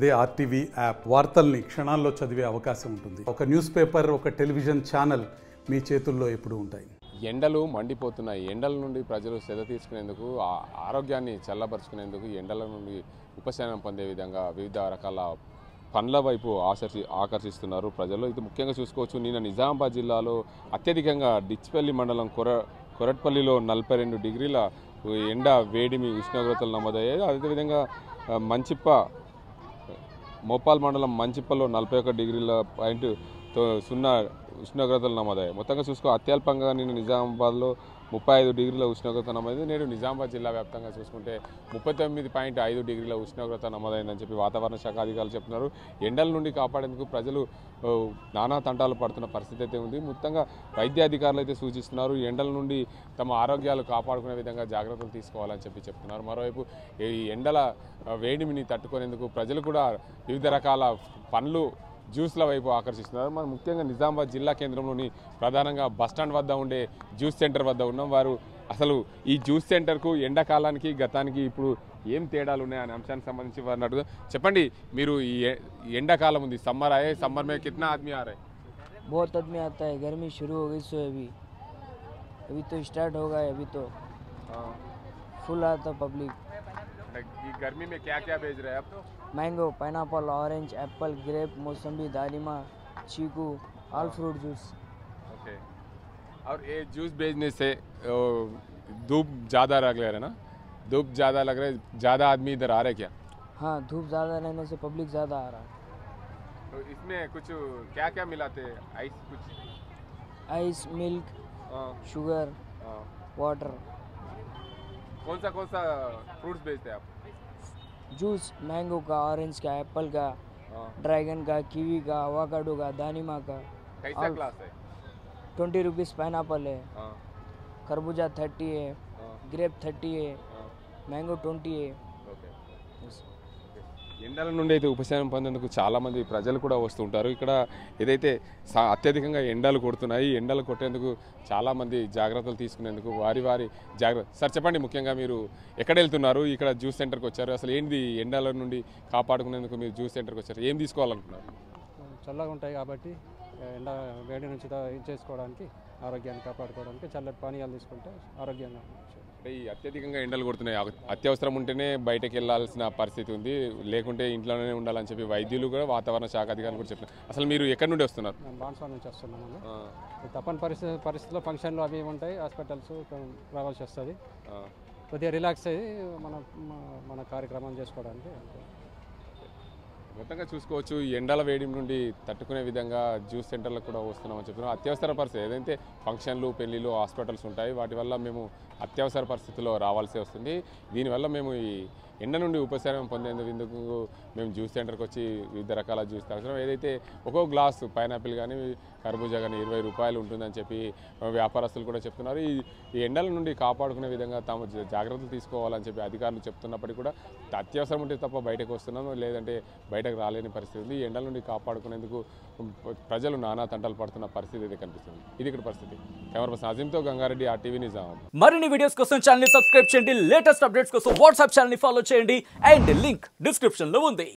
అదే RTV app వార్తల్ని క్షణాల్లో చదివే అవకాశం ఉంటుంది. ఒక న్యూస్ పేపర్, ఒక టెలివిజన్ ఛానల్ మీ చేతుల్లో ఎప్పుడూ ఉంటాయి. ఎండలు మండిపోతున్నాయి. ఎండల నుండి ప్రజలు శ్రద్ధ తీసుకునేందుకు, ఆరోగ్యాన్ని చల్లబరుచుకునేందుకు, ఎండల నుండి ఉపశమనం పొందే విధంగా వివిధ రకాల పండ్ల వైపు ఆకర్షిస్తున్నారు ప్రజలు. ఇది ముఖ్యంగా చూసుకోవచ్చు. నిన్న నిజామాబాద్ జిల్లాలో అత్యధికంగా డిచ్పల్లి మండలం కొరట్పల్లిలో 42 డిగ్రీల ఎండ వేడిమి ఉష్ణోగ్రతలు నమోదయ్యాయి. అదేవిధంగా మంచిప్ప మోపాల్ మండలం మంచిప్పలో 41.0 ఉష్ణోగ్రతలు నమోదయ్యాయి. మొత్తంగా చూసుకో అత్యల్పంగా నిన్న నిజామాబాద్లో 35 డిగ్రీల ఉష్ణోగ్రత నమోదైంది. నేడు నిజామాబాద్ జిల్లా వ్యాప్తంగా చూసుకుంటే 39.5 డిగ్రీల ఉష్ణోగ్రత నమోదైందని చెప్పి వాతావరణ శాఖ అధికారులు చెప్తున్నారు. ఎండల నుండి కాపాడేందుకు ప్రజలు నానా తంటాలు పడుతున్న పరిస్థితి అయితే ఉంది. మొత్తంగా వైద్య అధికారులు అయితే సూచిస్తున్నారు. ఎండల నుండి తమ ఆరోగ్యాలు కాపాడుకునే విధంగా జాగ్రత్తలు తీసుకోవాలని చెప్పి చెప్తున్నారు. మరోవైపు ఈ ఎండల వేడిమిని తట్టుకునేందుకు ప్రజలు కూడా వివిధ రకాల పండ్లు, జ్యూస్ల వైపు ఆకర్షిస్తున్నారు. మనం ముఖ్యంగా నిజామాబాద్ జిల్లా కేంద్రంలోని ప్రధానంగా బస్టాండ్ వద్ద ఉండే జ్యూస్ సెంటర్ వద్ద ఉన్నాం. వారు అసలు ఈ జ్యూస్ సెంటర్కు ఎండాకాలానికి గతానికి ఇప్పుడు ఏం తేడాలు ఉన్నాయనే అంశానికి సంబంధించి వారిని అడుగుదాం. చెప్పండి, మీరు ఈ ఎండాకాలం ఉంది, సమ్మర్ आए, సమ్మర్ में कितना आदमी आ रहे हैं? बहुत आदमी आता है. गर्मी शुरू हो गई सो अभी तो स्टार्ट होगा. अभी तो फुल आता पब्लिक. गर्मी में क्या क्या बेच रहे हैं आप? Mango, pineapple, orange, apple, grape, मौसम्बी, दालिमा, चीकू, ऑल फ्रूट जूस. ओके. और ये जूस बेचने से धूप ज़्यादा लग रहा है ना? धूप ज़्यादा लग रहा है, ज़्यादा आदमी इधर आ रहे क्या? हाँ, धूप ज़्यादा रहने से पब्लिक ज़्यादा आ रहा है. तो इसमें कुछ क्या क्या मिलाते हैं? आइस कुछ? Ice, milk, sugar, water. कौन सा फ्रूट्स बेचते हैं आप? जूस मैंगो का, ऑरेंज का, एप्पल का, ड्रैगन का, कीवी का, अवाकाडो का, दानिमा का. कैसा क्लास है? 20 रुपीज़ पाइनएप्पल है, खरबूजा 30 है, ग्रेप 30 है, मैंगो 20 है. ఎండల నుండి అయితే ఉపశమనం పొందేందుకు చాలామంది ప్రజలు కూడా వస్తుంటారు. ఇక్కడ ఏదైతే అత్యధికంగా ఎండలు కొడుతున్నాయి, ఎండలు కొట్టేందుకు చాలామంది జాగ్రత్తలు తీసుకునేందుకు వారి జాగ్రత్త. సార్ చెప్పండి, ముఖ్యంగా మీరు ఎక్కడ వెళ్తున్నారు? ఇక్కడ జ్యూస్ సెంటర్కి వచ్చారు. అసలు ఏంటి ఎండల నుండి కాపాడుకునేందుకు మీరు జ్యూస్ సెంటర్కి వచ్చారు? ఏం తీసుకోవాలనుకున్నారు? చల్లగా ఉంటాయి కాబట్టి ఎండ వేడి నుంచి చేసుకోవడానికి, ఆరోగ్యాన్ని కాపాడుకోవడానికి చల్లటి పానీయాలు తీసుకుంటే ఆరోగ్యంగా. అంటే ఈ అత్యధికంగా ఎండలు కొడుతున్నాయి, అత్యవసరం ఉంటేనే బయటకు వెళ్లాల్సిన పరిస్థితి ఉంది, లేకుంటే ఇంట్లోనే ఉండాలని చెప్పి వైద్యులు కూడా, వాతావరణ శాఖ అధికారులు కూడా చెప్తున్నారు. అసలు మీరు ఎక్కడి నుండి వస్తున్నారు? బాన్స్వాడ నుంచి వస్తున్నాము. తప్పని పరిస్థితుల్లో ఫంక్షన్లు అవి ఉంటాయి, హాస్పిటల్స్ రావాల్సి వస్తుంది. కొద్దిగా రిలాక్స్ అయ్యి మన కార్యక్రమం చేసుకోవడానికి. మొత్తంగా చూసుకోవచ్చు, ఈ ఎండల వేడి నుండి తట్టుకునే విధంగా జ్యూస్ సెంటర్లకు కూడా వస్తున్నామని చెప్తున్నాం. అత్యవసర పరిస్థితి ఏదైతే ఫంక్షన్లు, పెళ్లిళ్ళు, హాస్పిటల్స్ ఉంటాయి, వాటి వల్ల మేము అత్యవసర పరిస్థితుల్లో రావాల్సి వస్తుంది. దీనివల్ల మేము ఈ ఎండ నుండి ఉపశమనం పొందేందుకు మేము జ్యూస్ సెంటర్కి వచ్చి వివిధ రకాల జ్యూస్ తాగుతున్నాం. ఏదైతే ఒక్కో గ్లాసు పైనాపిల్ కానీ, కర్బూజా కానీ 20 రూపాయలు ఉంటుందని చెప్పి వ్యాపారస్తులు కూడా చెప్తున్నారు. ఈ ఎండల నుండి కాపాడుకునే విధంగా తాము జాగ్రత్తలు తీసుకోవాలని చెప్పి అధికారులు చెప్తున్నప్పటికీ కూడా అత్యవసరం ఉంటే తప్ప బయటకు వస్తున్నాము, లేదంటే బయటకు రాలేని పరిస్థితి ఉంది. ఈ ఎండల నుండి కాపాడుకునేందుకు ప్రజలు నానా తంటాలు పడుతున్న పరిస్థితి అయితే కనిపిస్తుంది. ఇది ఇక్కడ పరిస్థితి. కెమెరా పర్సన్ అజీంతో గంగారెడ్డి, RTV నిజామాబాద్. మరిన్ని వీడియోస్ కోసం ఛానల్ ని సబ్స్క్రైబ్ చేయండి. లేటెస్ట్ అప్డేట్స్ కోసం వాట్సాప్ ఛానల్ ని ఫాలో చేయండి. అండ్ లింక్ డిస్క్రిప్షన్ లో ఉంది.